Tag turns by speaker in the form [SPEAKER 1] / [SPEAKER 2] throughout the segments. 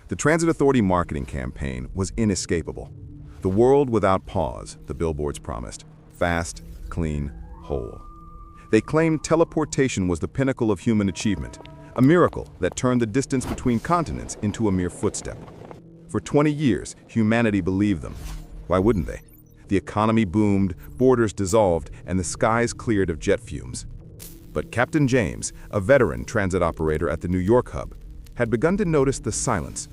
[SPEAKER 1] The Transit Authority marketing campaign was inescapable. The world without pause, the billboards promised. Fast, clean, whole. They claimed teleportation was the pinnacle of human achievement, a miracle that turned the distance between continents into a mere footstep. For 20 years, humanity believed them. Why wouldn't they? The economy boomed, borders dissolved, and the skies cleared of jet fumes. But Captain James, a veteran transit operator at the New York hub, had begun to notice the silence.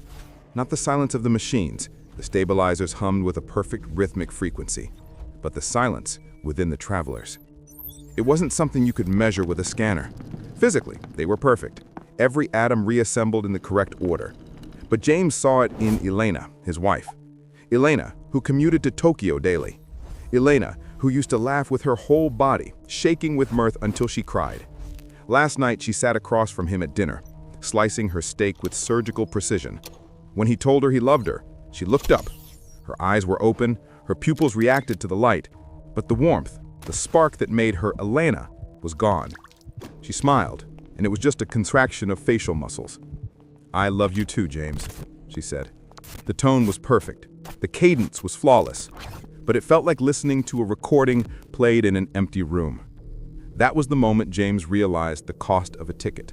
[SPEAKER 1] Not the silence of the machines, the stabilizers hummed with a perfect rhythmic frequency, but the silence within the travelers. It wasn't something you could measure with a scanner. Physically, they were perfect, every atom reassembled in the correct order. But James saw it in Elena, his wife. Elena, who commuted to Tokyo daily. Elena, who used to laugh with her whole body, shaking with mirth until she cried. Last night, she sat across from him at dinner, slicing her steak with surgical precision. When he told her he loved her, she looked up. Her eyes were open, her pupils reacted to the light, but the warmth, the spark that made her Elena, was gone. She smiled, and it was just a contraction of facial muscles. "I love you too, James," she said. The tone was perfect. The cadence was flawless, but it felt like listening to a recording played in an empty room. That was the moment James realized the cost of a ticket.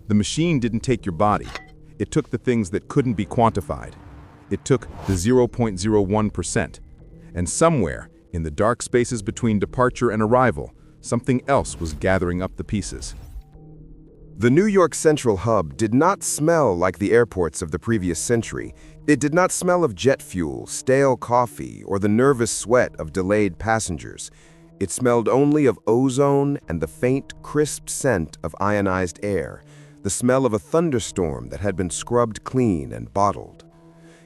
[SPEAKER 1] The machine didn't take your body. It took the things that couldn't be quantified. It took the 0.01%. And somewhere, in the dark spaces between departure and arrival, something else was gathering up the pieces.
[SPEAKER 2] The New York Central hub did not smell like the airports of the previous century. It did not smell of jet fuel, stale coffee, or the nervous sweat of delayed passengers. It smelled only of ozone and the faint, crisp scent of ionized air, the smell of a thunderstorm that had been scrubbed clean and bottled.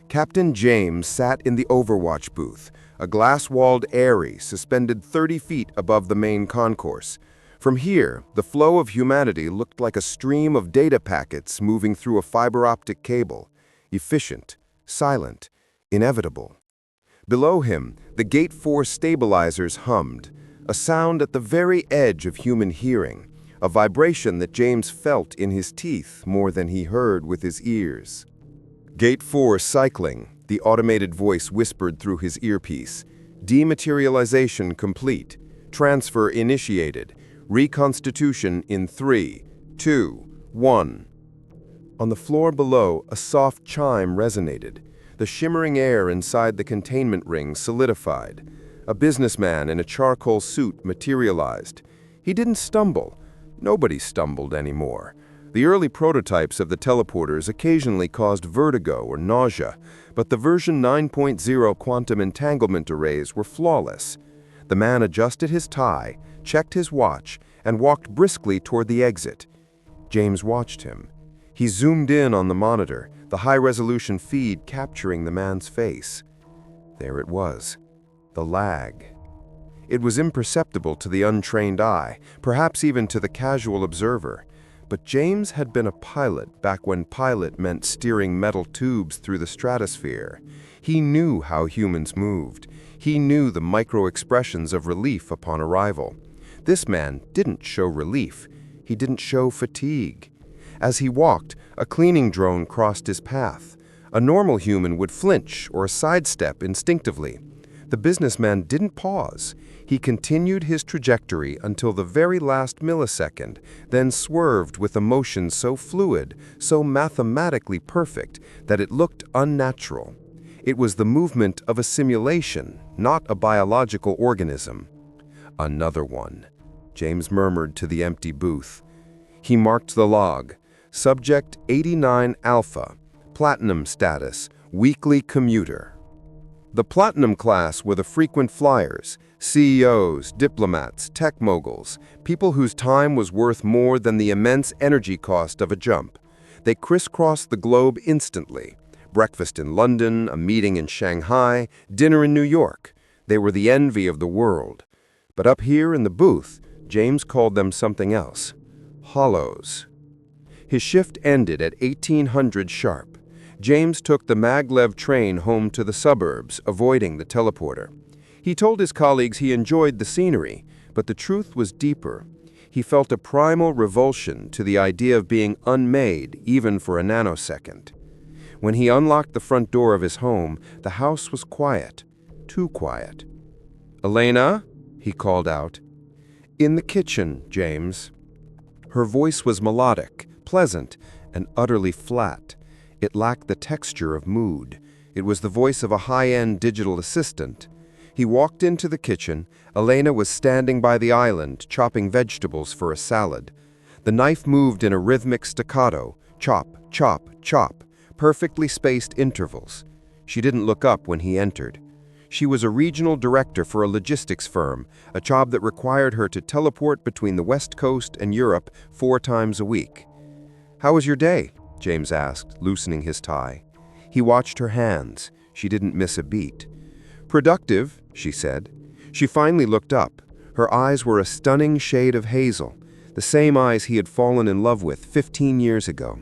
[SPEAKER 2] Captain James sat in the overwatch booth, a glass-walled eyrie suspended 30 feet above the main concourse. From here, the flow of humanity looked like a stream of data packets moving through a fiber-optic cable, efficient, silent, inevitable. Below him, the Gate 4 stabilizers hummed, a sound at the very edge of human hearing, a vibration that James felt in his teeth more than he heard with his ears. "Gate 4 cycling," the automated voice whispered through his earpiece. "Dematerialization complete. Transfer initiated. Reconstitution in 3, 2, 1. On the floor below, a soft chime resonated. The shimmering air inside the containment ring solidified. A businessman in a charcoal suit materialized. He didn't stumble. Nobody stumbled anymore. The early prototypes of the teleporters occasionally caused vertigo or nausea, but the version 9.0 quantum entanglement arrays were flawless. The man adjusted his tie, checked his watch, and walked briskly toward the exit. James watched him. He zoomed in on the monitor, the high-resolution feed capturing the man's face. There it was, the lag. It was imperceptible to the untrained eye, perhaps even to the casual observer. But James had been a pilot back when pilot meant steering metal tubes through the stratosphere. He knew how humans moved. He knew the micro-expressions of relief upon arrival. This man didn't show relief. He didn't show fatigue. As he walked, a cleaning drone crossed his path. A normal human would flinch or sidestep instinctively. The businessman didn't pause. He continued his trajectory until the very last millisecond, then swerved with a motion so fluid, so mathematically perfect, that it looked unnatural. It was the movement of a simulation, not a biological organism. "Another one," James murmured to the empty booth. He marked the log. Subject 89 Alpha, Platinum status, weekly commuter. The Platinum class were the frequent flyers, CEOs, diplomats, tech moguls, people whose time was worth more than the immense energy cost of a jump. They crisscrossed the globe instantly. Breakfast in London, a meeting in Shanghai, dinner in New York. They were the envy of the world. But up here in the booth, James called them something else. Hollows. His shift ended at 1800 sharp. James took the maglev train home to the suburbs, avoiding the teleporter. He told his colleagues he enjoyed the scenery, but the truth was deeper. He felt a primal revulsion to the idea of being unmade even for a nanosecond. When he unlocked the front door of his home, the house was quiet, too quiet. "Elena?" he called out. "In the kitchen, James." Her voice was melodic, pleasant, and utterly flat. It lacked the texture of mood. It was the voice of a high-end digital assistant. He walked into the kitchen. Elena was standing by the island, chopping vegetables for a salad. The knife moved in a rhythmic staccato, chop, chop, chop, perfectly spaced intervals. She didn't look up when he entered. She was a regional director for a logistics firm, a job that required her to teleport between the West Coast and Europe 4 times a week. "How was your day?" James asked, loosening his tie. He watched her hands. She didn't miss a beat. "Productive," she said. She finally looked up. Her eyes were a stunning shade of hazel, the same eyes he had fallen in love with 15 years ago.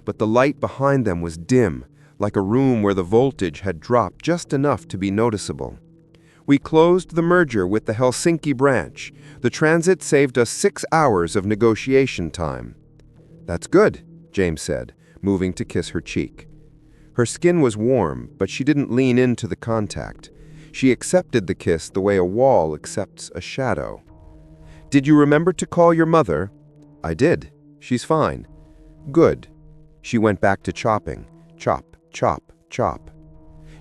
[SPEAKER 2] But the light behind them was dim, like a room where the voltage had dropped just enough to be noticeable. "We closed the merger with the Helsinki branch. The transit saved us 6 hours of negotiation time." "That's good," James said, moving to kiss her cheek. Her skin was warm, but she didn't lean into the contact. She accepted the kiss the way a wall accepts a shadow. "Did you remember to call your mother?" "I did. She's fine." "Good." She went back to chopping. Chop, chop, chop.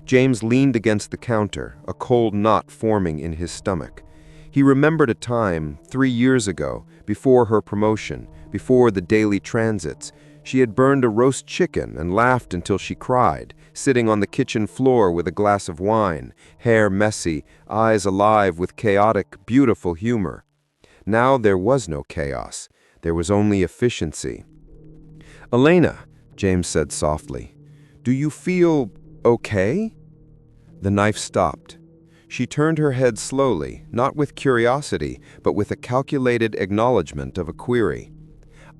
[SPEAKER 2] James leaned against the counter, a cold knot forming in his stomach. He remembered a time, 3 years ago, before her promotion, before the daily transits. She had burned a roast chicken and laughed until she cried, sitting on the kitchen floor with a glass of wine, hair messy, eyes alive with chaotic, beautiful humor. Now there was no chaos. There was only efficiency. "Elena," James said softly, "do you feel okay?" The knife stopped. She turned her head slowly, not with curiosity, but with a calculated acknowledgement of a query.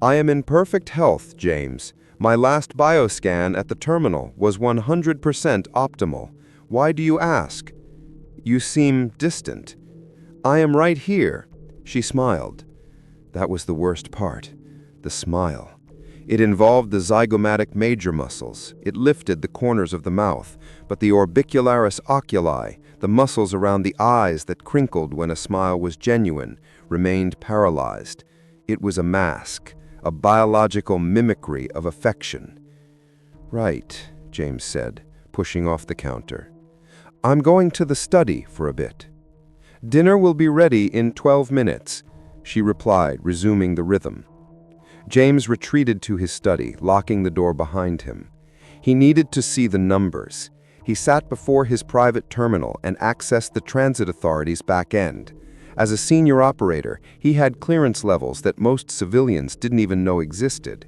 [SPEAKER 2] "I am in perfect health, James. My last bioscan at the terminal was 100% optimal. Why do you ask? You seem distant." "I am right here." She smiled. That was the worst part, the smile. It involved the zygomatic major muscles. It lifted the corners of the mouth, but the orbicularis oculi, the muscles around the eyes that crinkled when a smile was genuine, remained paralyzed. It was a mask, a biological mimicry of affection. "Right," James said, pushing off the counter. "I'm going to the study for a bit." "Dinner will be ready in 12 minutes," she replied, resuming the rhythm. James retreated to his study, locking the door behind him. He needed to see the numbers. He sat before his private terminal and accessed the transit authority's back end. As a senior operator, he had clearance levels that most civilians didn't even know existed.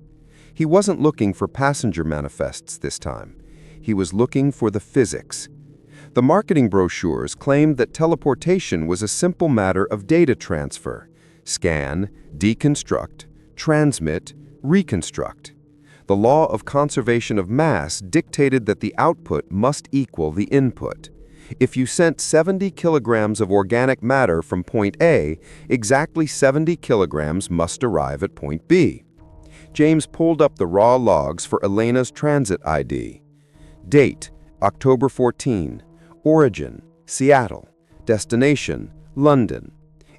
[SPEAKER 2] He wasn't looking for passenger manifests this time. He was looking for the physics. The marketing brochures claimed that teleportation was a simple matter of data transfer. Scan, deconstruct, transmit, reconstruct. The law of conservation of mass dictated that the output must equal the input. If you sent 70 kilograms of organic matter from point A, exactly 70 kilograms must arrive at point B. James pulled up the raw logs for Elena's transit ID. Date, October 14. Origin, Seattle. Destination, London.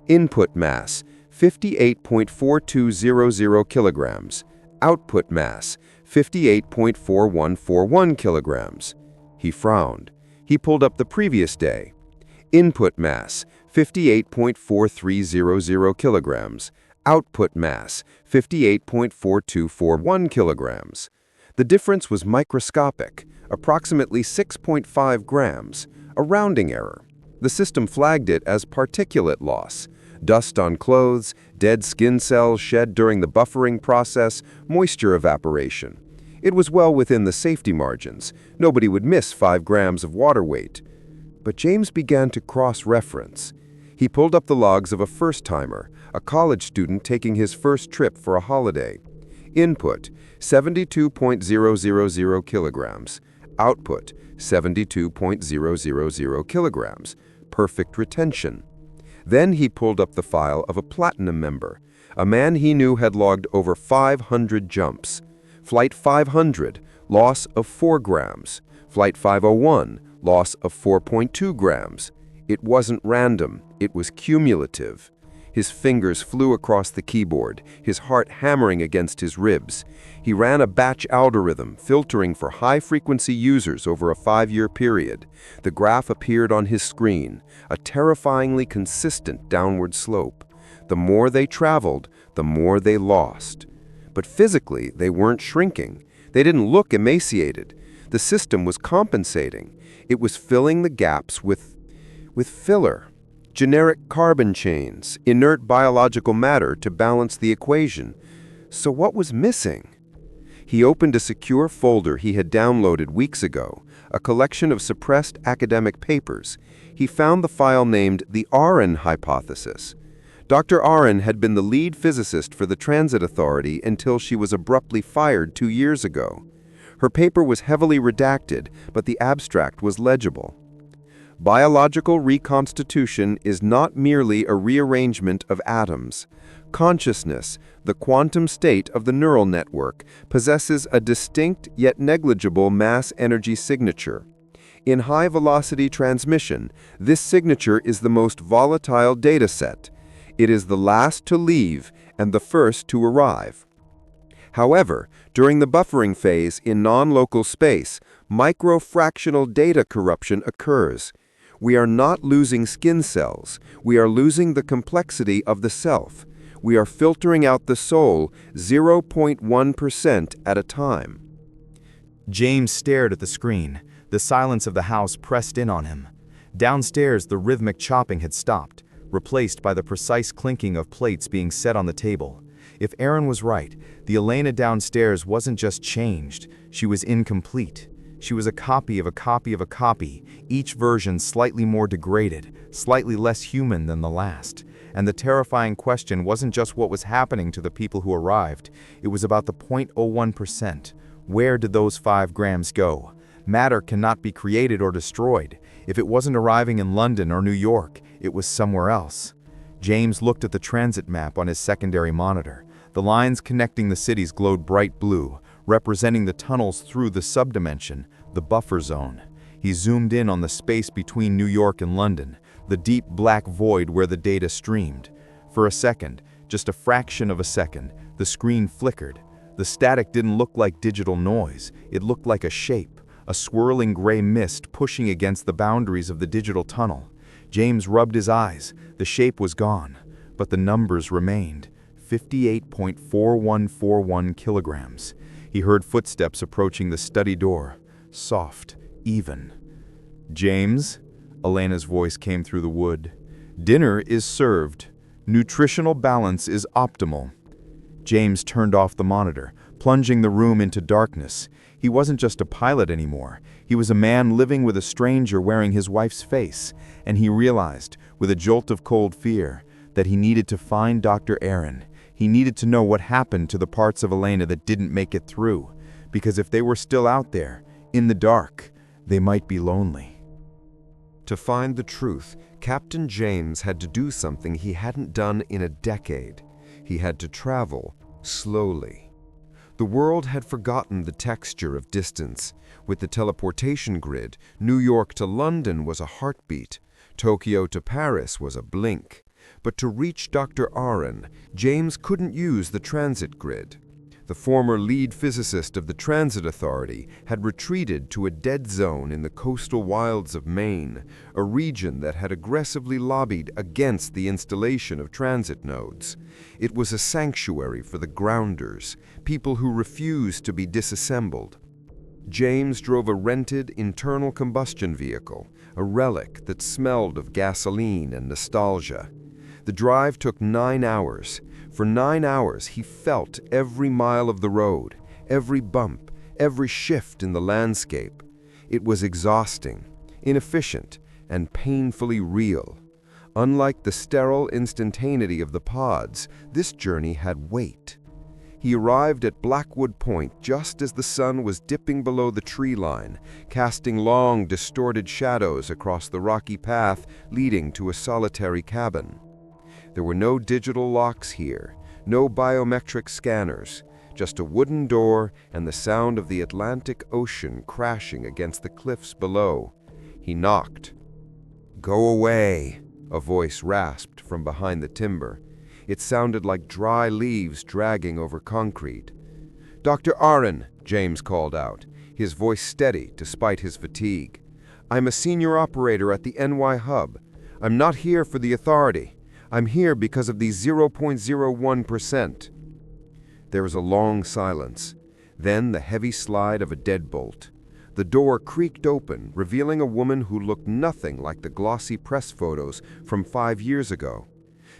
[SPEAKER 2] Input mass, 58.4200 kilograms. Output mass, 58.4141 kilograms. He frowned. He pulled up the previous day. Input mass, 58.4300 kilograms. Output mass, 58.4241 kilograms. The difference was microscopic, approximately 6.5 grams, a rounding error. The system flagged it as particulate loss. Dust on clothes, dead skin cells shed during the buffering process, moisture evaporation. It was well within the safety margins. Nobody would miss 5 grams of water weight. But James began to cross-reference. He pulled up the logs of a first-timer, a college student taking his first trip for a holiday. Input, 72.000 kilograms. Output, 72.000 kilograms. Perfect retention. Then he pulled up the file of a platinum member, a man he knew had logged over 500 jumps. Flight 500, loss of 4 grams. Flight 501, loss of 4.2 grams. It wasn't random, it was cumulative. His fingers flew across the keyboard, his heart hammering against his ribs. He ran a batch algorithm, filtering for high-frequency users over a 5-year period. The graph appeared on his screen, a terrifyingly consistent downward slope. The more they traveled, the more they lost. But physically, they weren't shrinking. They didn't look emaciated. The system was compensating. It was filling the gaps with filler. Generic carbon chains, inert biological matter to balance the equation. So what was missing? He opened a secure folder he had downloaded weeks ago, a collection of suppressed academic papers. He found the file named the Arin hypothesis. Dr. Arin had been the lead physicist for the Transit Authority until she was abruptly fired 2 years ago. Her paper was heavily redacted, but the abstract was legible. Biological reconstitution is not merely a rearrangement of atoms. Consciousness, the quantum state of the neural network, possesses a distinct yet negligible mass-energy signature. In high-velocity transmission, this signature is the most volatile dataset. It is the last to leave and the first to arrive. However, during the buffering phase in non-local space, microfractional data corruption occurs. We are not losing skin cells. We are losing the complexity of the self. We are filtering out the soul 0.1% at a time.
[SPEAKER 3] James stared at the screen. The silence of the house pressed in on him. Downstairs, the rhythmic chopping had stopped, replaced by the precise clinking of plates being set on the table. If Arin was right, the Elena downstairs wasn't just changed, she was incomplete. She was a copy of a copy of a copy, each version slightly more degraded, slightly less human than the last. And the terrifying question wasn't just what was happening to the people who arrived, it was about the 0.01%. Where did those 5 grams go? Matter cannot be created or destroyed. If it wasn't arriving in London or New York, it was somewhere else. James looked at the transit map on his secondary monitor. The lines connecting the cities glowed bright blue, representing the tunnels through the subdimension, the buffer zone. He zoomed in on the space between New York and London, the deep black void where the data streamed. For a second, just a fraction of a second, the screen flickered. The static didn't look like digital noise, it looked like a shape, a swirling gray mist pushing against the boundaries of the digital tunnel. James rubbed his eyes. The shape was gone, but the numbers remained. 58.4141 kilograms. He heard footsteps approaching the study door, soft, even. "James?" Elena's voice came through the wood. "Dinner is served. Nutritional balance is optimal." James turned off the monitor, plunging the room into darkness. He wasn't just a pilot anymore. He was a man living with a stranger wearing his wife's face, and he realized, with a jolt of cold fear, that he needed to find Dr. Arin. He needed to know what happened to the parts of Elena that didn't make it through, because if they were still out there, in the dark, they might be lonely.
[SPEAKER 2] To find the truth, Captain James had to do something he hadn't done in a decade. He had to travel slowly. The world had forgotten the texture of distance. With the teleportation grid, New York to London was a heartbeat. Tokyo to Paris was a blink. But to reach Dr. Arin, James couldn't use the transit grid. The former lead physicist of the Transit Authority had retreated to a dead zone in the coastal wilds of Maine, a region that had aggressively lobbied against the installation of transit nodes. It was a sanctuary for the grounders, people who refused to be disassembled. James drove a rented internal combustion vehicle, a relic that smelled of gasoline and nostalgia. The drive took 9 hours. For 9 hours, he felt every mile of the road, every bump, every shift in the landscape. It was exhausting, inefficient, and painfully real. Unlike the sterile instantaneity of the pods, this journey had weight. He arrived at Blackwood Point just as the sun was dipping below the tree line, casting long, distorted shadows across the rocky path leading to a solitary cabin. There were no digital locks here, no biometric scanners, just a wooden door and the sound of the Atlantic Ocean crashing against the cliffs below. He knocked. "Go away," a voice rasped from behind the timber. It sounded like dry leaves dragging over concrete. "Dr. Arin," James called out, his voice steady despite his fatigue. "I'm a senior operator at the NY Hub. I'm not here for the authority. I'm here because of the 0.01%. There was a long silence, then the heavy slide of a deadbolt. The door creaked open, revealing a woman who looked nothing like the glossy press photos from 5 years ago.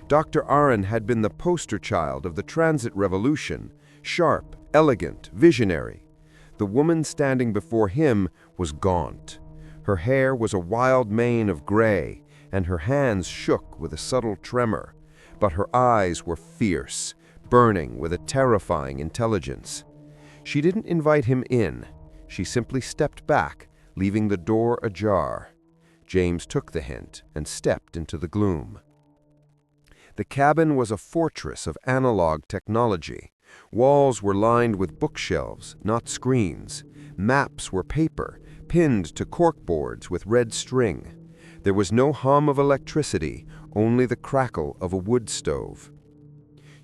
[SPEAKER 2] Dr. Arin had been the poster child of the transit revolution, sharp, elegant, visionary. The woman standing before him was gaunt. Her hair was a wild mane of gray, and her hands shook with a subtle tremor, but her eyes were fierce, burning with a terrifying intelligence. She didn't invite him in. She simply stepped back, leaving the door ajar. James took the hint and stepped into the gloom. The cabin was a fortress of analog technology. Walls were lined with bookshelves, not screens. Maps were paper, pinned to corkboards with red string. There was no hum of electricity, only the crackle of a wood stove.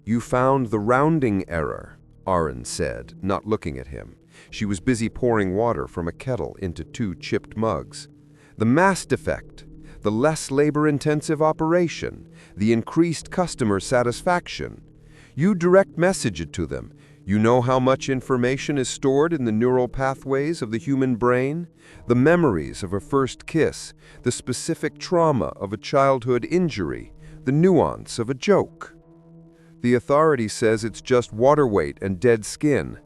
[SPEAKER 2] "You found the rounding error," Arin said, not looking at him. She was busy pouring water from a kettle into 2 chipped mugs. "The mass defect, the less labor-intensive operation, the increased customer satisfaction. You direct message it to them. You know how much information is stored in the neural pathways of the human brain? The memories of a first kiss, the specific trauma of a childhood injury, the nuance of a joke. The authority says it's just water weight and dead skin."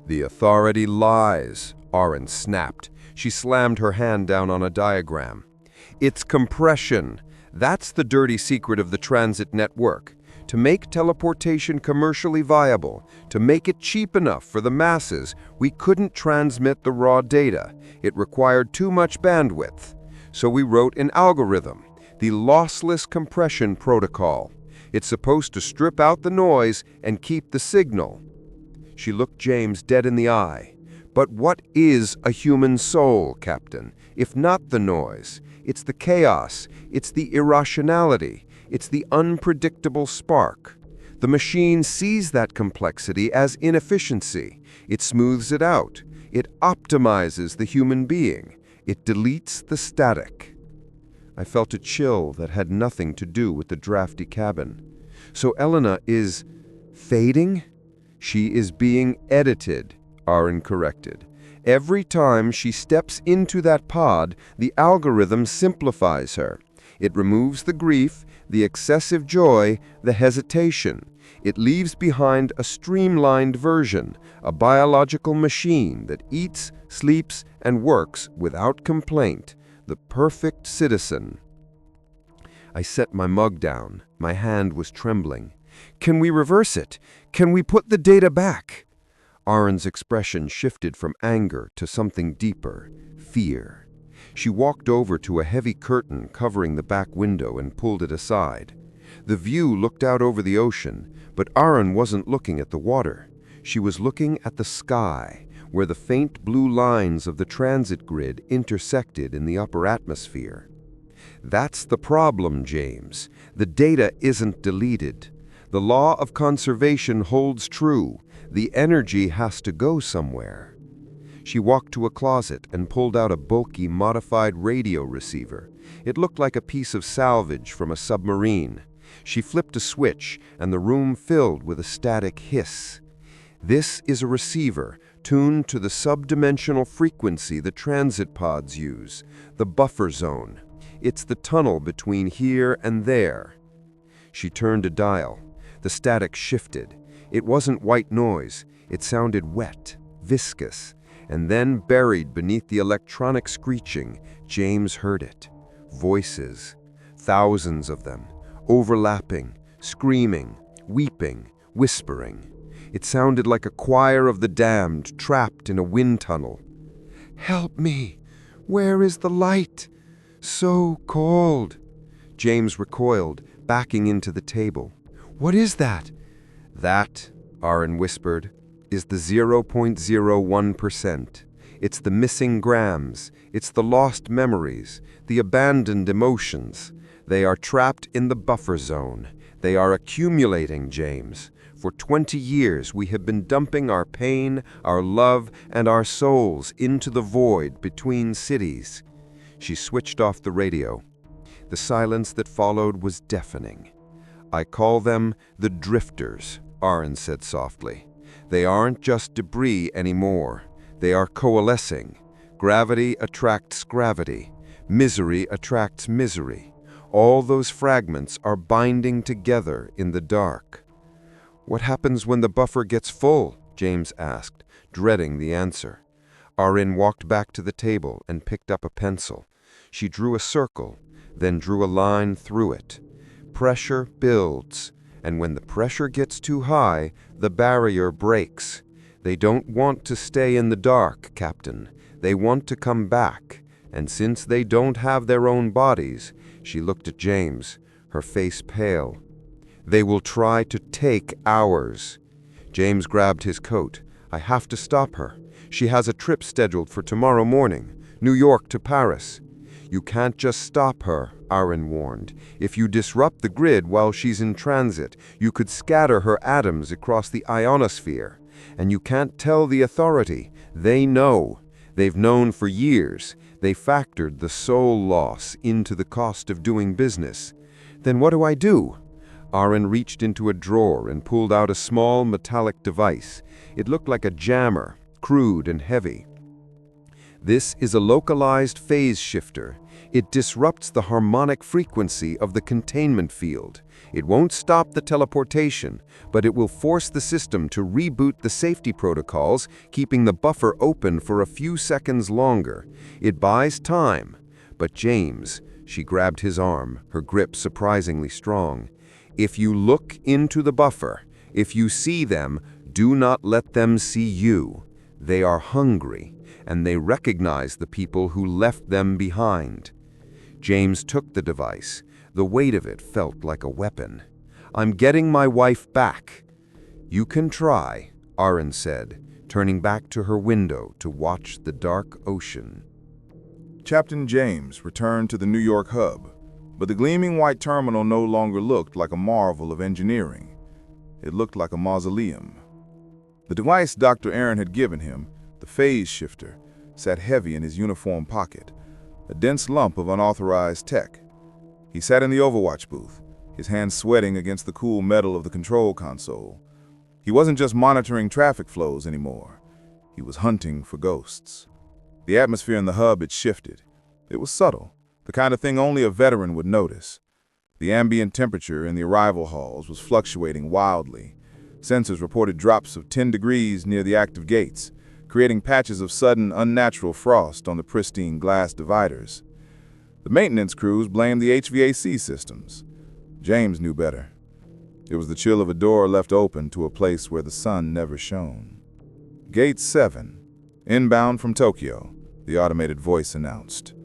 [SPEAKER 2] "The authority lies," Arin snapped. She slammed her hand down on a diagram. "It's compression. That's the dirty secret of the transit network. To make teleportation commercially viable, to make it cheap enough for the masses, we couldn't transmit the raw data. It required too much bandwidth. So we wrote an algorithm, the lossless compression protocol. It's supposed to strip out the noise and keep the signal." She looked James dead in the eye. "But what is a human soul, Captain, if not the noise? It's the chaos, it's the irrationality, it's the unpredictable spark. The machine sees that complexity as inefficiency. It smooths it out. It optimizes the human being. It deletes the static." I felt a chill that had nothing to do with the drafty cabin. "So Elena is fading?" "She is being edited," Arin corrected. "Every time she steps into that pod, the algorithm simplifies her. It removes the grief, the excessive joy, the hesitation. It leaves behind a streamlined version, a biological machine that eats, sleeps, and works without complaint, the perfect citizen." I set my mug down. My hand was trembling. "Can we reverse it? Can we put the data back?" Arin's expression shifted from anger to something deeper, fear. She walked over to a heavy curtain covering the back window and pulled it aside. The view looked out over the ocean, but Arin wasn't looking at the water. She was looking at the sky, where the faint blue lines of the transit grid intersected in the upper atmosphere. "That's the problem, James. The data isn't deleted. The law of conservation holds true. The energy has to go somewhere." She walked to a closet and pulled out a bulky, modified radio receiver. It looked like a piece of salvage from a submarine. She flipped a switch, and the room filled with a static hiss. "This is a receiver tuned to the subdimensional frequency the transit pods use, the buffer zone. It's the tunnel between here and there." She turned a dial. The static shifted. It wasn't white noise. It sounded wet, viscous, and then buried beneath the electronic screeching, James heard it. Voices, thousands of them, overlapping, screaming, weeping, whispering. It sounded like a choir of the damned trapped in a wind tunnel. "Help me! Where is the light? So cold!" James recoiled, backing into the table. "What is that?" "That," Arin whispered, is the 0.01%. It's the missing grams. It's the lost memories, the abandoned emotions. They are trapped in the buffer zone. They are accumulating, James. For 20 years, we have been dumping our pain, our love, and our souls into the void between cities. She switched off the radio. The silence that followed was deafening. I call them the drifters, Arin said softly. They aren't just debris anymore. They are coalescing. Gravity attracts gravity. Misery attracts misery. All those fragments are binding together in the dark. What happens when the buffer gets full? James asked, dreading the answer. Arin walked back to the table and picked up a pencil. She drew a circle, then drew a line through it. Pressure builds, and when the pressure gets too high, the barrier breaks. They don't want to stay in the dark, Captain. They want to come back, and since they don't have their own bodies, she looked at James, her face pale. They will try to take ours. James grabbed his coat. I have to stop her. She has a trip scheduled for tomorrow morning, New York to Paris. You can't just stop her, Arin warned. If you disrupt the grid while she's in transit, you could scatter her atoms across the ionosphere. And you can't tell the authority. They know. They've known for years. They factored the soul loss into the cost of doing business. Then what do I do? Arin reached into a drawer and pulled out a small metallic device. It looked like a jammer, crude and heavy. This is a localized phase shifter. It disrupts the harmonic frequency of the containment field. It won't stop the teleportation, but it will force the system to reboot the safety protocols, keeping the buffer open for a few seconds longer. It buys time. But James, she grabbed his arm, her grip surprisingly strong. If you look into the buffer, if you see them, do not let them see you. They are hungry, and they recognize the people who left them behind. James took the device. The weight of it felt like a weapon. I'm getting my wife back. You can try, Arin said, turning back to her window to watch the dark ocean.
[SPEAKER 1] Captain James returned to the New York hub, but the gleaming white terminal no longer looked like a marvel of engineering. It looked like a mausoleum. The device Dr. Arin had given him, the phase shifter, sat heavy in his uniform pocket, a dense lump of unauthorized tech. He sat in the Overwatch booth, his hands sweating against the cool metal of the control console. He wasn't just monitoring traffic flows anymore. He was hunting for ghosts. The atmosphere in the hub had shifted. It was subtle, the kind of thing only a veteran would notice. The ambient temperature in the arrival halls was fluctuating wildly. Sensors reported drops of 10 degrees near the active gates, creating patches of sudden, unnatural frost on the pristine glass dividers. The maintenance crews blamed the HVAC systems. James knew better. It was the chill of a door left open to a place where the sun never shone. Gate 7, inbound from Tokyo, the automated voice announced.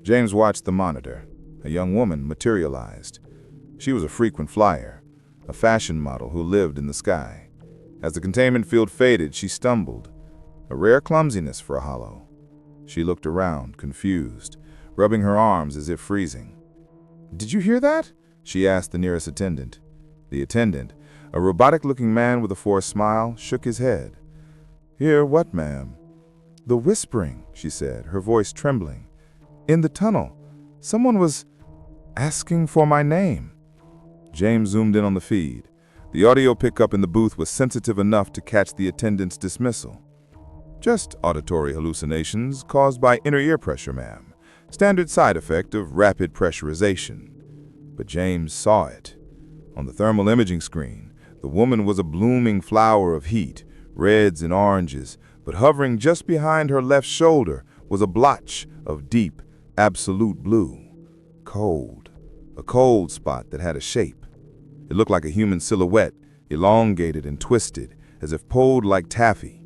[SPEAKER 1] James watched the monitor. A young woman materialized. She was a frequent flyer, a fashion model who lived in the sky. As the containment field faded, she stumbled, a rare clumsiness for a hollow. She looked around, confused, rubbing her arms as if freezing. "Did you hear that?" she asked the nearest attendant. The attendant, a robotic-looking man with a forced smile, shook his head. "Hear what, ma'am?" "The whispering," she said, her voice trembling. "In the tunnel, someone was asking for my name." James zoomed in on the feed. The audio pickup in the booth was sensitive enough to catch the attendant's dismissal. "Just auditory hallucinations caused by inner ear pressure, ma'am. Standard side effect of rapid pressurization." But James saw it. On the thermal imaging screen, the woman was a blooming flower of heat, reds and oranges, but hovering just behind her left shoulder was a blotch of deep, absolute blue. Cold. A cold spot that had a shape. It looked like a human silhouette, elongated and twisted, as if pulled like taffy.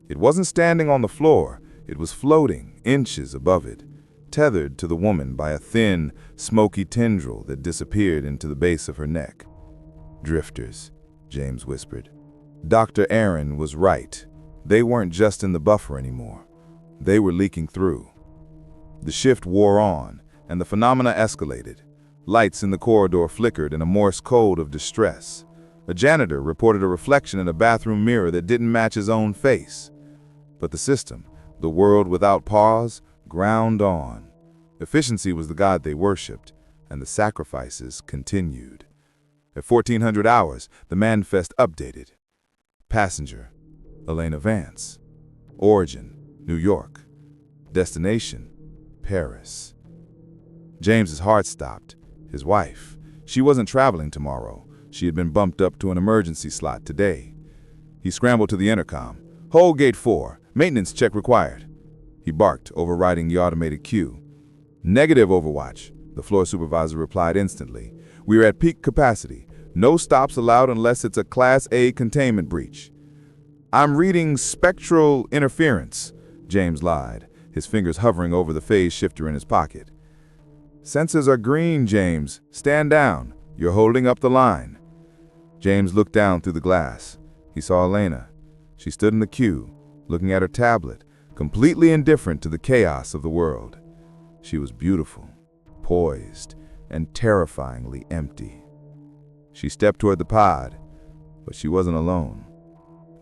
[SPEAKER 1] It wasn't standing on the floor, it was floating inches above it, tethered to the woman by a thin, smoky tendril that disappeared into the base of her neck. "Drifters," James whispered. Dr. Arin was right. They weren't just in the buffer anymore. They were leaking through. The shift wore on, and the phenomena escalated. Lights in the corridor flickered in a Morse code of distress. A janitor reported a reflection in a bathroom mirror that didn't match his own face. But the system, the world without pause, ground on. Efficiency was the god they worshipped, and the sacrifices continued. At 1400 hours, the manifest updated. Passenger, Elena Vance. Origin, New York. Destination, Paris. James's heart stopped. His wife. She wasn't traveling tomorrow. She had been bumped up to an emergency slot today. He scrambled to the intercom. Hold gate 4. Maintenance check required. He barked, overriding the automated cue. Negative, Overwatch, the floor supervisor replied instantly. We are at peak capacity. No stops allowed unless it's a Class A containment breach. I'm reading spectral interference, James lied, his fingers hovering over the phase shifter in his pocket. Sensors are green, James. Stand down. You're holding up the line. James looked down through the glass. He saw Elena. She stood in the queue, looking at her tablet, completely indifferent to the chaos of the world. She was beautiful, poised, and terrifyingly empty. She stepped toward the pod, but she wasn't alone.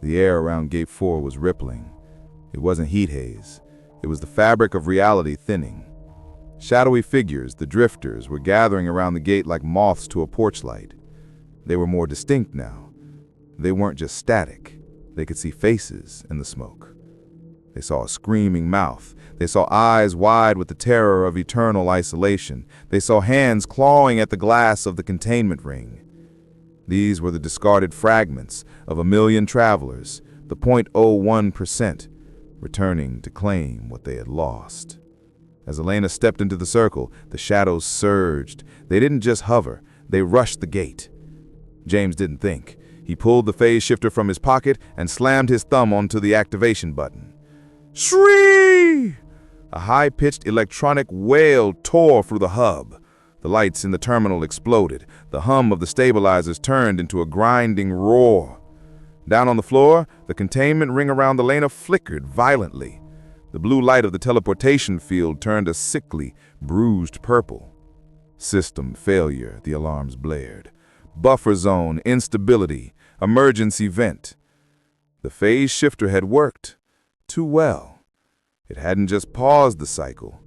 [SPEAKER 1] The air around Gate 4 was rippling. It wasn't heat haze. It was the fabric of reality thinning. Shadowy figures, the drifters, were gathering around the gate like moths to a porch light. They were more distinct now. They weren't just static. They could see faces in the smoke. They saw a screaming mouth. They saw eyes wide with the terror of eternal isolation. They saw hands clawing at the glass of the containment ring. These were the discarded fragments of 1,000,000 travelers, the 0.01%, returning to claim what they had lost. As Elena stepped into the circle, the shadows surged. They didn't just hover, they rushed the gate. James didn't think. He pulled the phase shifter from his pocket and slammed his thumb onto the activation button. Shriek! A high-pitched electronic wail tore through the hub. The lights in the terminal exploded. The hum of the stabilizers turned into a grinding roar. Down on the floor, the containment ring around Elena flickered violently. The blue light of the teleportation field turned a sickly, bruised purple. System failure, the alarms blared. Buffer zone, instability, emergency vent. The phase shifter had worked too well. It hadn't just paused the cycle.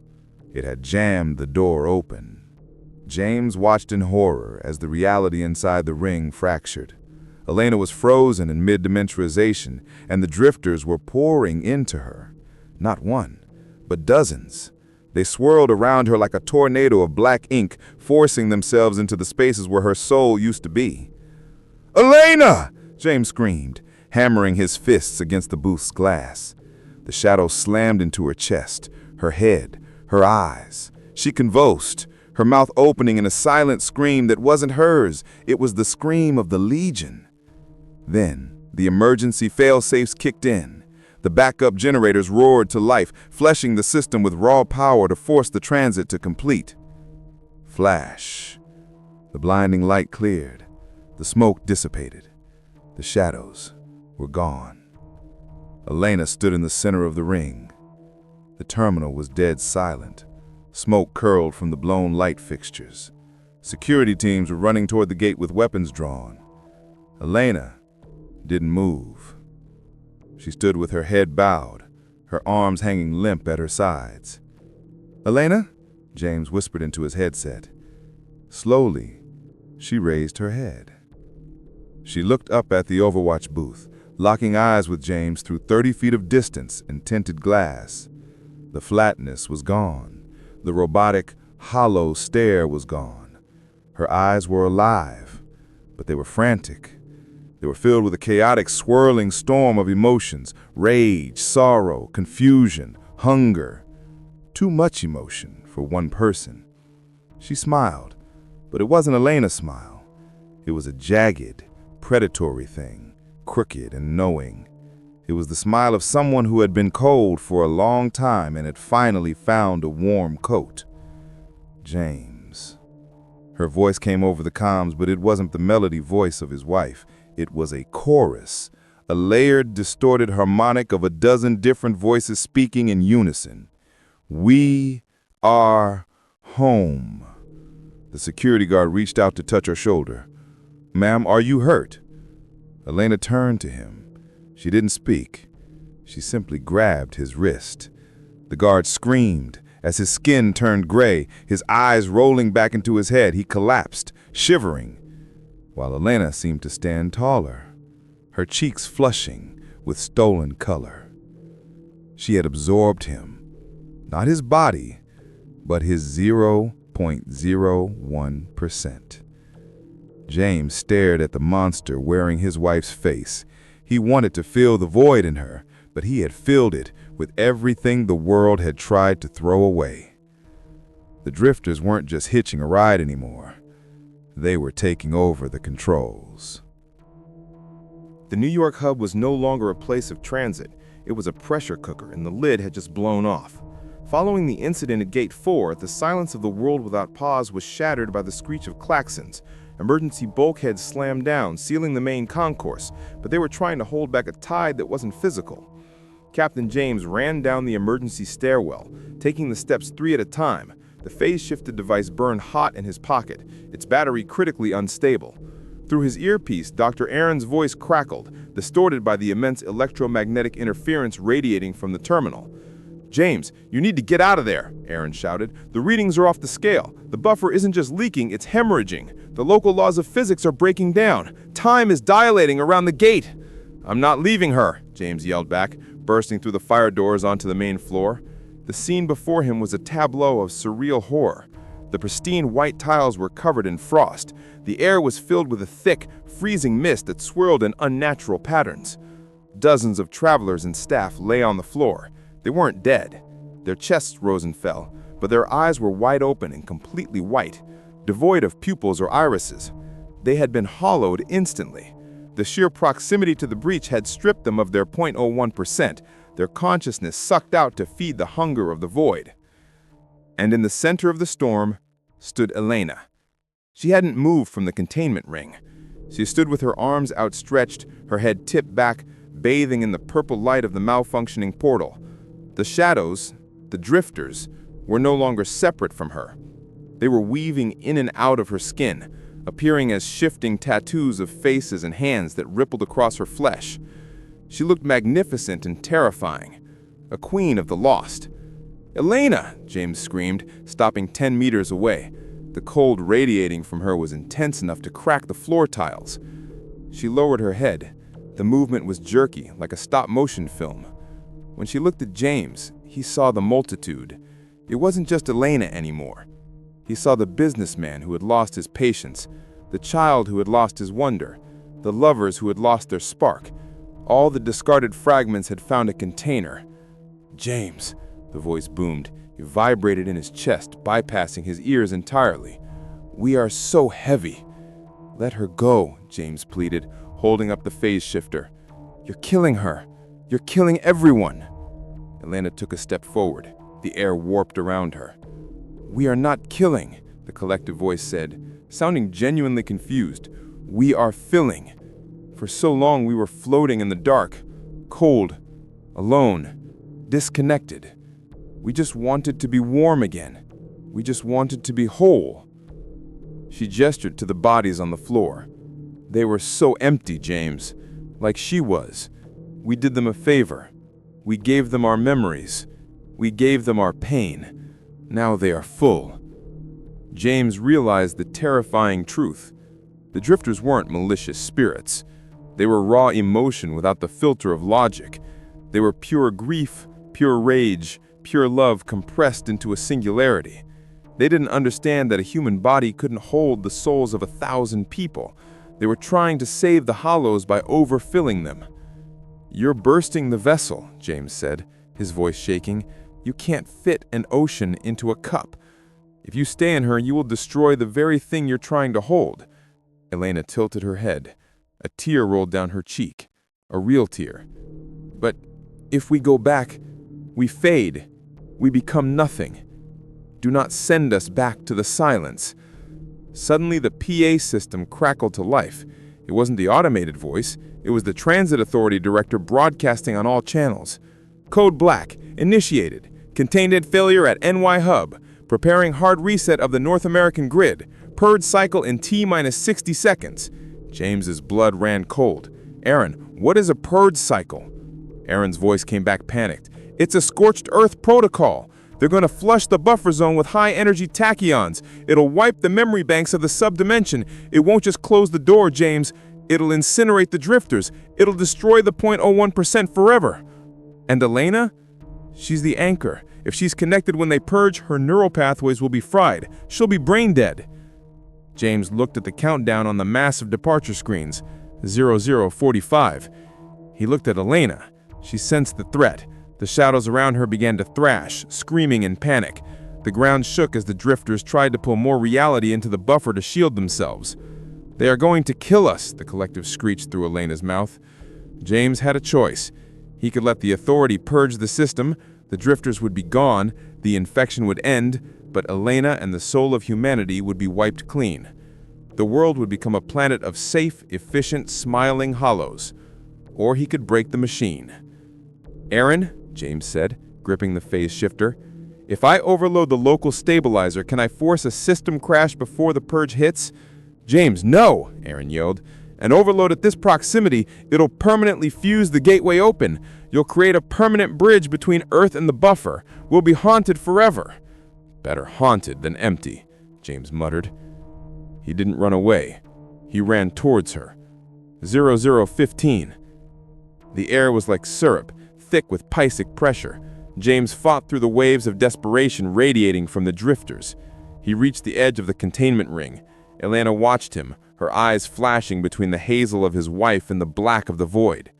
[SPEAKER 1] It had jammed the door open. James watched in horror as the reality inside the ring fractured. Elena was frozen in mid-dimensionalization, and the drifters were pouring into her. Not one, but dozens. They swirled around her like a tornado of black ink, forcing themselves into the spaces where her soul used to be. "Elena!" James screamed, hammering his fists against the booth's glass. The shadow slammed into her chest, her head, her eyes. She convulsed, her mouth opening in a silent scream that wasn't hers. It was the scream of the Legion. Then, the emergency fail-safes kicked in. The backup generators roared to life, fleshing the system with raw power to force the transit to complete. Flash. The blinding light cleared. The smoke dissipated. The shadows were gone. Elena stood in the center of the ring. The terminal was dead silent. Smoke curled from the blown light fixtures. Security teams were running toward the gate with weapons drawn. Elena didn't move. She stood with her head bowed, her arms hanging limp at her sides. "Elena?" James whispered into his headset. Slowly, she raised her head. She looked up at the Overwatch booth, locking eyes with James through 30 feet of distance and tinted glass. The flatness was gone. The robotic, hollow stare was gone. Her eyes were alive, but they were frantic. They were filled with a chaotic, swirling storm of emotions: rage, sorrow, confusion, hunger. Too much emotion for one person. She smiled, but it wasn't Elena's smile. It was a jagged, predatory thing, crooked and knowing. It was the smile of someone who had been cold for a long time and had finally found a warm coat. James. Her voice came over the comms, but it wasn't the melody voice of his wife. It was a chorus, a layered, distorted harmonic of a dozen different voices speaking in unison. We are home. The security guard reached out to touch her shoulder. Ma'am, are you hurt? Elena turned to him. She didn't speak. She simply grabbed his wrist. The guard screamed. As his skin turned gray, his eyes rolling back into his head, he collapsed, shivering, while Elena seemed to stand taller, her cheeks flushing with stolen color. She had absorbed him, not his body, but his 0.01%. James stared at the monster wearing his wife's face. He wanted to fill the void in her, but he had filled it with everything the world had tried to throw away. The drifters weren't just hitching a ride anymore. They were taking over the controls.
[SPEAKER 2] The New York hub was no longer a place of transit. It was a pressure cooker, and the lid had just blown off. Following the incident at Gate 4, the silence of the world without pause was shattered by the screech of klaxons. Emergency bulkheads slammed down, sealing the main concourse, but they were trying to hold back a tide that wasn't physical. Captain James ran down the emergency stairwell, taking the steps 3 at a time. The phase-shifted device burned hot in his pocket, its battery critically unstable. Through his earpiece, Dr. Arin's voice crackled, distorted by the immense electromagnetic interference radiating from the terminal. "James, you need to get out of there," Arin shouted. "The readings are off the scale. The buffer isn't just leaking, it's hemorrhaging. The local laws of physics are breaking down. Time is dilating around the gate." "I'm not leaving her," James yelled back, bursting through the fire doors onto the main floor. The scene before him was a tableau of surreal horror. The pristine white tiles were covered in frost. The air was filled with a thick, freezing mist that swirled in unnatural patterns. Dozens of travelers and staff lay on the floor. They weren't dead. Their chests rose and fell, but their eyes were wide open and completely white, devoid of pupils or irises. They had been hollowed instantly. The sheer proximity to the breach had stripped them of their 0.01%, their consciousness sucked out to feed the hunger of the void. And in the center of the storm stood Elena. She hadn't moved from the containment ring. She stood with her arms outstretched, her head tipped back, bathing in the purple light of the malfunctioning portal. The shadows, the drifters, were no longer separate from her. They were weaving in and out of her skin, appearing as shifting tattoos of faces and hands that rippled across her flesh. She looked magnificent and terrifying, a queen of the lost. "Elena!" James screamed, stopping 10 meters away. The cold radiating from her was intense enough to crack the floor tiles. She lowered her head. The movement was jerky, like a stop-motion film. When she looked at James, he saw the multitude. It wasn't just Elena anymore. He saw the businessman who had lost his patience, the child who had lost his wonder, the lovers who had lost their spark. All the discarded fragments had found a container. "James," the voice boomed. It vibrated in his chest, bypassing his ears entirely. "We are so heavy." "Let her go," James pleaded, holding up the phase shifter. "You're killing her. You're killing everyone." Elena took a step forward. The air warped around her. "We are not killing," the collective voice said, sounding genuinely confused. "We are filling. For so long we were floating in the dark, cold, alone, disconnected. We just wanted to be warm again. We just wanted to be whole." She gestured to the bodies on the floor. "They were so empty, James, like she was. We did them a favor. We gave them our memories. We gave them our pain. Now they are full." James realized the terrifying truth. The drifters weren't malicious spirits. They were raw emotion without the filter of logic. They were pure grief, pure rage, pure love compressed into a singularity. They didn't understand that a human body couldn't hold the souls of 1,000 people. They were trying to save the hollows by overfilling them. "You're bursting the vessel," James said, his voice shaking. "You can't fit an ocean into a cup. If you stay in her, you will destroy the very thing you're trying to hold." Elena tilted her head. A tear rolled down her cheek, a real tear. "But if we go back, we fade. We become nothing. Do not send us back to the silence." Suddenly the PA system crackled to life.
[SPEAKER 4] It wasn't the automated voice, it was the Transit Authority director broadcasting on all channels. Code Black, initiated. Containment failure at NY Hub. Preparing hard reset of the North American grid. Purge cycle in T-minus 60 seconds. James's blood ran cold. Arin, what is a purge cycle? Arin's voice came back panicked. It's a scorched earth protocol. They're going to flush the buffer zone with high-energy tachyons. It'll wipe the memory banks of the subdimension. It won't just close the door, James. It'll incinerate the drifters. It'll destroy the 0.01% forever. And Elena? She's the anchor. If she's connected when they purge, her neural pathways will be fried. She'll be brain dead. James looked at the countdown on the massive departure screens. 0045. He looked at Elena. She sensed the threat. The shadows around her began to thrash, screaming in panic. The ground shook as the drifters tried to pull more reality into the buffer to shield themselves. They are going to kill us, the collective screeched through Elena's mouth. James had a choice. He could let the authority purge the system, the drifters would be gone, the infection would end, but Elena and the soul of humanity would be wiped clean. The world would become a planet of safe, efficient, smiling hollows. Or he could break the machine. Arin, James said, gripping the phase shifter, if I overload the local stabilizer, can I force a system crash before the purge hits? James, no, Arin yelled. An overload at this proximity, it'll permanently fuse the gateway open. You'll create a permanent bridge between Earth and the buffer. We'll be haunted forever. Better haunted than empty, James muttered. He didn't run away. He ran towards her. 0015. The air was like syrup, thick with Piscic pressure. James fought through the waves of desperation radiating from the drifters. He reached the edge of the containment ring. Elena watched him, her eyes flashing between the hazel of his wife and the black of the void.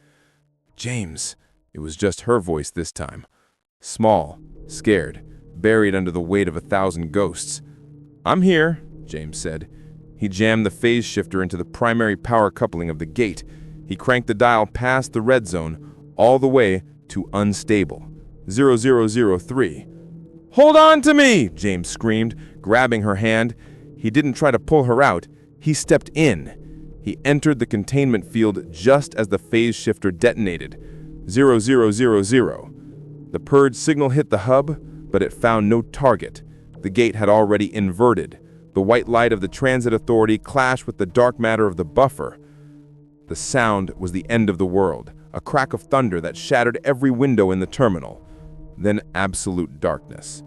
[SPEAKER 4] James. It was just her voice this time. Small, scared, buried under the weight of 1,000 ghosts. I'm here, James said. He jammed the phase shifter into the primary power coupling of the gate. He cranked the dial past the red zone, all the way to unstable. 0003. Hold on to me, James screamed, grabbing her hand. He didn't try to pull her out. He stepped in. He entered the containment field just as the phase shifter detonated. 0000. The purge signal hit the hub, but it found no target. The gate had already inverted. The white light of the Transit Authority clashed with the dark matter of the buffer. The sound was the end of the world, a crack of thunder that shattered every window in the terminal. Then absolute darkness.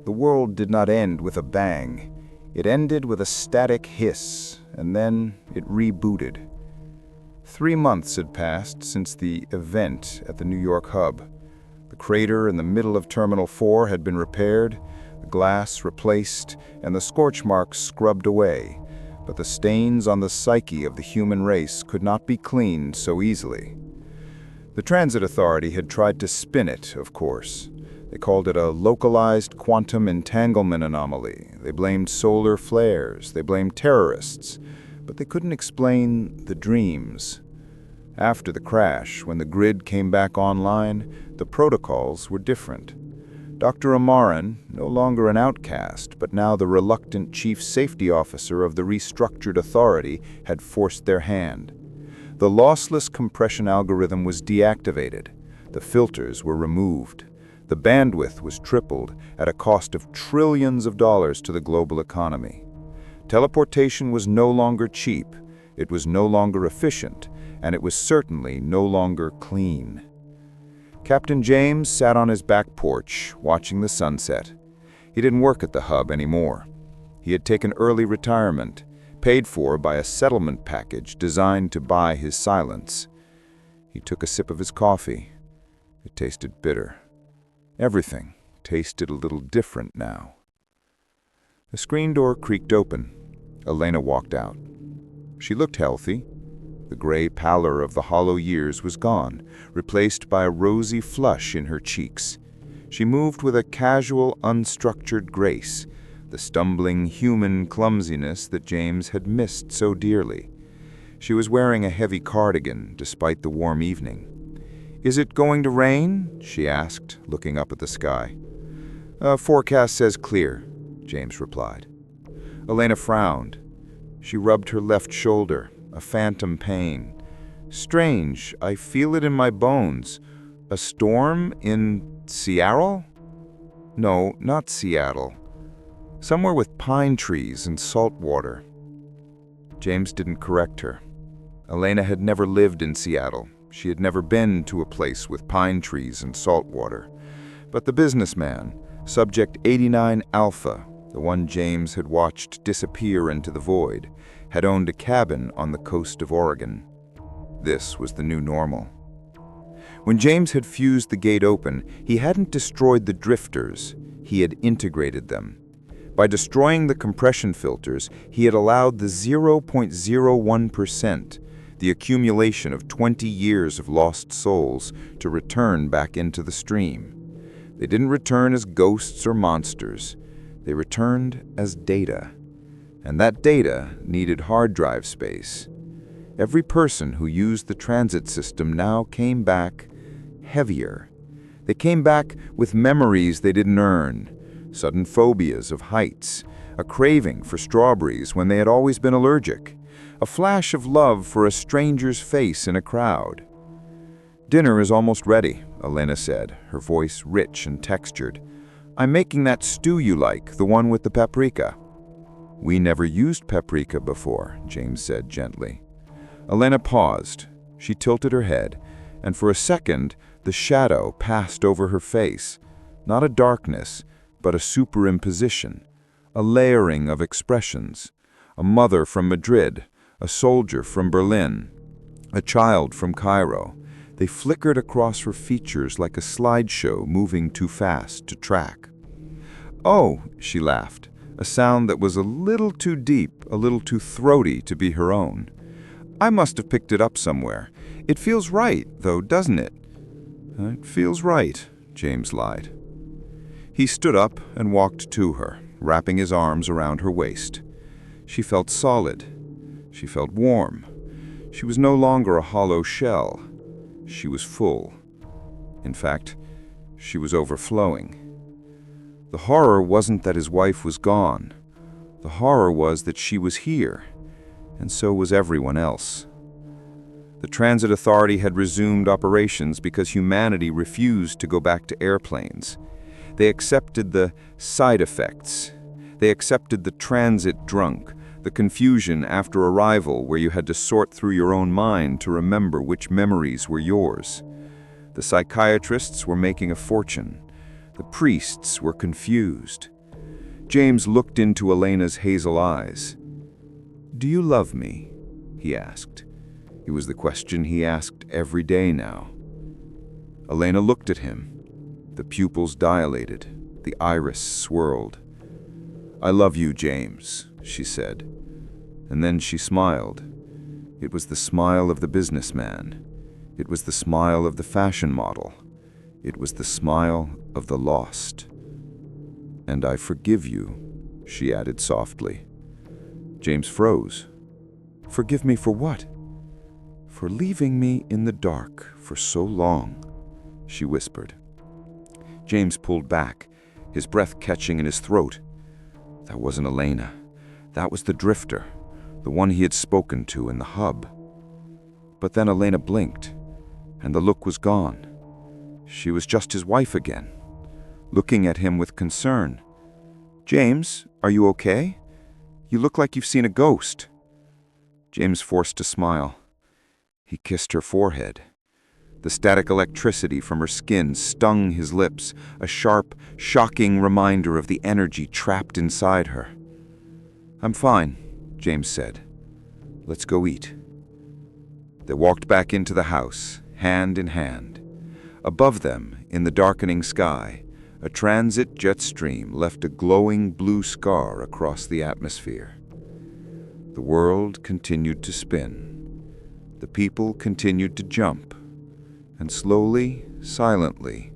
[SPEAKER 5] The world did not end with a bang. It ended with a static hiss, and then it rebooted. 3 months had passed since the event at the New York hub. The crater in the middle of Terminal 4 had been repaired, the glass replaced, and the scorch marks scrubbed away. But the stains on the psyche of the human race could not be cleaned so easily. The Transit Authority had tried to spin it, of course. They called it a localized quantum entanglement anomaly. They blamed solar flares. They blamed terrorists. But they couldn't explain the dreams. After the crash, when the grid came back online, the protocols were different. Dr. Arin, no longer an outcast, but now the reluctant chief safety officer of the restructured authority, had forced their hand. The lossless compression algorithm was deactivated. The filters were removed. The bandwidth was tripled at a cost of trillions of dollars to the global economy. Teleportation was no longer cheap, it was no longer efficient, and it was certainly no longer clean. Captain James sat on his back porch, watching the sunset. He didn't work at the hub anymore. He had taken early retirement, paid for by a settlement package designed to buy his silence. He took a sip of his coffee. It tasted bitter. Everything tasted a little different now. The screen door creaked open. Elena walked out. She looked healthy. The gray pallor of the hollow years was gone, replaced by a rosy flush in her cheeks. She moved with a casual, unstructured grace, the stumbling human clumsiness that James had missed so dearly. She was wearing a heavy cardigan, despite the warm evening. "Is it going to rain?" she asked, looking up at the sky. "Forecast says clear," James replied. Elena frowned. She rubbed her left shoulder, a phantom pain. Strange, I feel it in my bones. A storm in Seattle? No, not Seattle. Somewhere with pine trees and salt water. James didn't correct her. Elena had never lived in Seattle. She had never been to a place with pine trees and salt water. But the businessman, Subject 89 Alpha, the one James had watched disappear into the void, had owned a cabin on the coast of Oregon. This was the new normal. When James had fused the gate open, he hadn't destroyed the drifters, he had integrated them. By destroying the compression filters, he had allowed the 0.01%, the accumulation of 20 years of lost souls, to return back into the stream. They didn't return as ghosts or monsters. They returned as data. And that data needed hard drive space. Every person who used the transit system now came back heavier. They came back with memories they didn't earn, sudden phobias of heights, a craving for strawberries when they had always been allergic, a flash of love for a stranger's face in a crowd. "Dinner is almost ready," Elena said, her voice rich and textured. "I'm making that stew you like, the one with the paprika." "We never used paprika before," James said gently. Elena paused. She tilted her head, and for a second, the shadow passed over her face. Not a darkness, but a superimposition, a layering of expressions. A mother from Madrid, a soldier from Berlin, a child from Cairo. They flickered across her features like a slideshow moving too fast to track. "Oh," she laughed, a sound that was a little too deep, a little too throaty to be her own. "I must have picked it up somewhere. It feels right, though, doesn't it?" "It feels right," James lied. He stood up and walked to her, wrapping his arms around her waist. She felt solid. She felt warm. She was no longer a hollow shell. She was full. In fact, she was overflowing. The horror wasn't that his wife was gone. The horror was that she was here, and so was everyone else. The Transit Authority had resumed operations because humanity refused to go back to airplanes. They accepted the side effects. They accepted the transit drunk, the confusion after arrival where you had to sort through your own mind to remember which memories were yours. The psychiatrists were making a fortune. The priests were confused. James looked into Elena's hazel eyes. "Do you love me?" he asked. It was the question he asked every day now. Elena looked at him. The pupils dilated. The iris swirled. "I love you, James," she said. And then she smiled. It was the smile of the businessman. It was the smile of the fashion model. It was the smile of the lost. "And I forgive you," she added softly. James froze. "Forgive me for what?" "For leaving me in the dark for so long," she whispered. James pulled back, his breath catching in his throat. That wasn't Elena. That was the drifter, the one he had spoken to in the hub. But then Elena blinked, and the look was gone. She was just his wife again, looking at him with concern. "James, are you okay? You look like you've seen a ghost." James forced a smile. He kissed her forehead. The static electricity from her skin stung his lips, a sharp, shocking reminder of the energy trapped inside her. "I'm fine," James said. "Let's go eat." They walked back into the house, hand in hand. Above them, in the darkening sky, a transit jet stream left a glowing blue scar across the atmosphere. The world continued to spin. The people continued to jump. And slowly, silently,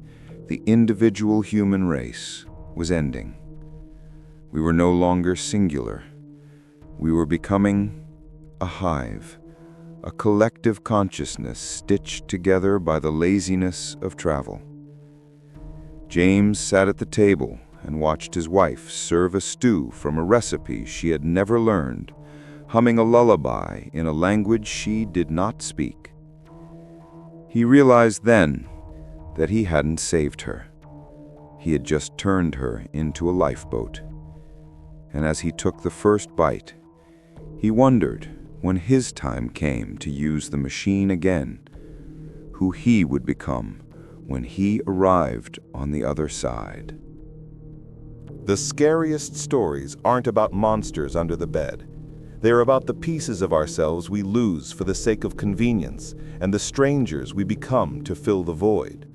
[SPEAKER 5] the individual human race was ending. We were no longer singular. We were becoming a hive, a collective consciousness stitched together by the laziness of travel. James sat at the table and watched his wife serve a stew from a recipe she had never learned,
[SPEAKER 2] humming a lullaby in a language she did not speak. He realized then that he hadn't saved her. He had just turned her into a lifeboat. And as he took the first bite, he wondered, when his time came to use the machine again, who he would become when he arrived on the other side.
[SPEAKER 6] The scariest stories aren't about monsters under the bed. They're about the pieces of ourselves we lose for the sake of convenience and the strangers we become to fill the void.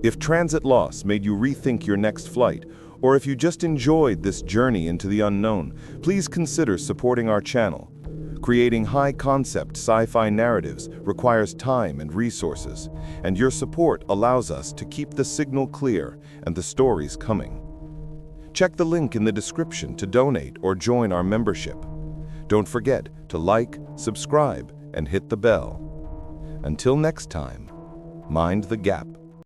[SPEAKER 6] If transit loss made you rethink your next flight, or if you just enjoyed this journey into the unknown, please consider supporting our channel. Creating high-concept sci-fi narratives requires time and resources, and your support allows us to keep the signal clear and the stories coming. Check the link in the description to donate or join our membership. Don't forget to like, subscribe, and hit the bell. Until next time, mind the gap.